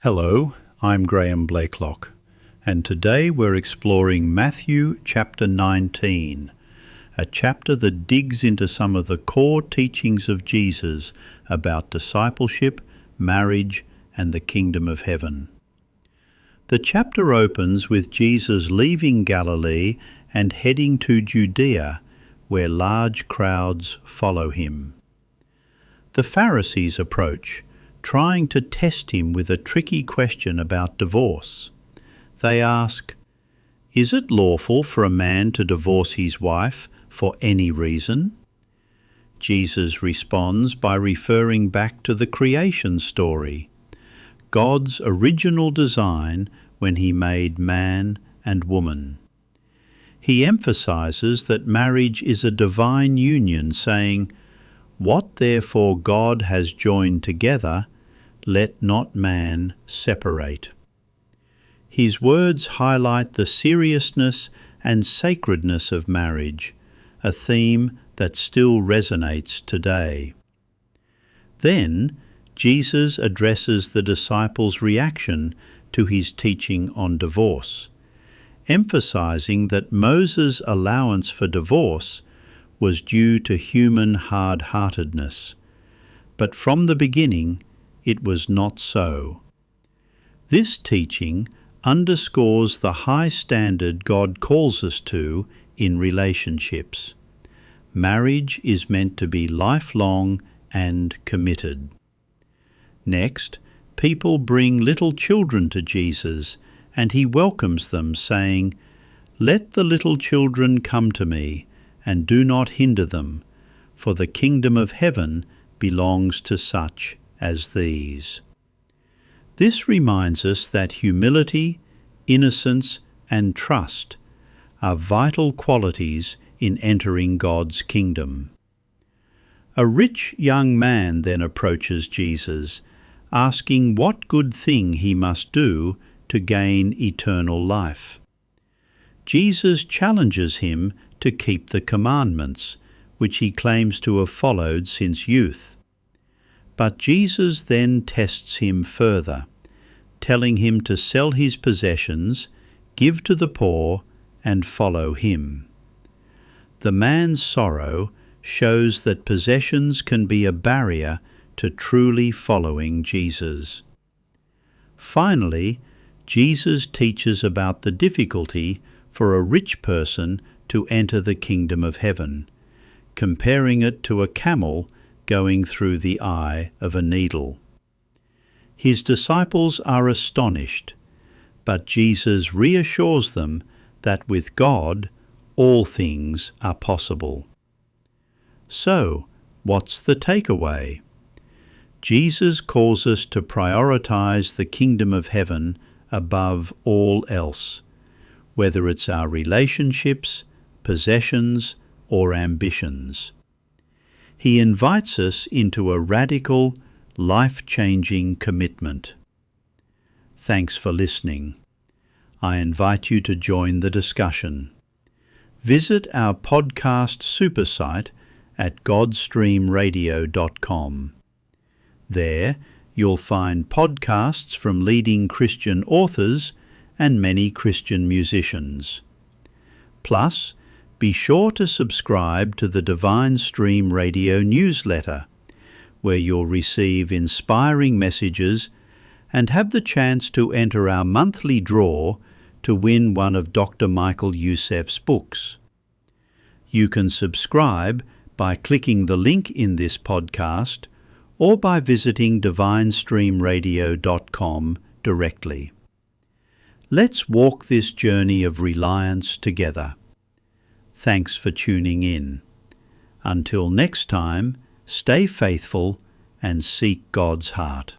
Hello, I'm Graeme Blaiklock, and today we're exploring Matthew chapter 19, a chapter that digs into some of the core teachings of Jesus about discipleship, marriage, and the kingdom of heaven. The chapter opens with Jesus leaving Galilee and heading to Judea, where large crowds follow him. The Pharisees approach, trying to test him with a tricky question about divorce. They ask, "Is it lawful for a man to divorce his wife for any reason?" Jesus responds by referring back to the creation story, God's original design when he made man and woman. He emphasizes that marriage is a divine union, saying, "What therefore God has joined together, let not man separate." His words highlight the seriousness and sacredness of marriage, a theme that still resonates today. Then, Jesus addresses the disciples' reaction to his teaching on divorce, emphasizing that Moses' allowance for divorce was due to human hard-heartedness, but from the beginning, it was not so. This teaching underscores the high standard God calls us to in relationships. Marriage is meant to be lifelong and committed. Next, people bring little children to Jesus, and he welcomes them, saying, "Let the little children come to me, and do not hinder them, for the kingdom of heaven belongs to such as these." This reminds us that humility, innocence, and trust are vital qualities in entering God's kingdom. A rich young man then approaches Jesus, asking what good thing he must do to gain eternal life. Jesus challenges him to keep the commandments, which he claims to have followed since youth. But Jesus then tests him further, telling him to sell his possessions, give to the poor, and follow him. The man's sorrow shows that possessions can be a barrier to truly following Jesus. Finally, Jesus teaches about the difficulty for a rich person to enter the kingdom of heaven, comparing it to a camel going through the eye of a needle. His disciples are astonished, but Jesus reassures them that with God all things are possible. So, what's the takeaway? Jesus calls us to prioritize the kingdom of heaven above all else, whether it's our relationships, possessions, or ambitions. He invites us into a radical, life-changing commitment. Thanks for listening. I invite you to join the discussion. Visit our podcast super site at godstreamradio.com. There, you'll find podcasts from leading Christian authors and many Christian musicians. Plus, be sure to subscribe to the Divine Stream Radio newsletter, where you'll receive inspiring messages and have the chance to enter our monthly draw to win one of Dr. Michael Youssef's books. You can subscribe by clicking the link in this podcast or by visiting divinestreamradio.com directly. Let's walk this journey of reliance together. Thanks for tuning in. Until next time, stay faithful and seek God's heart.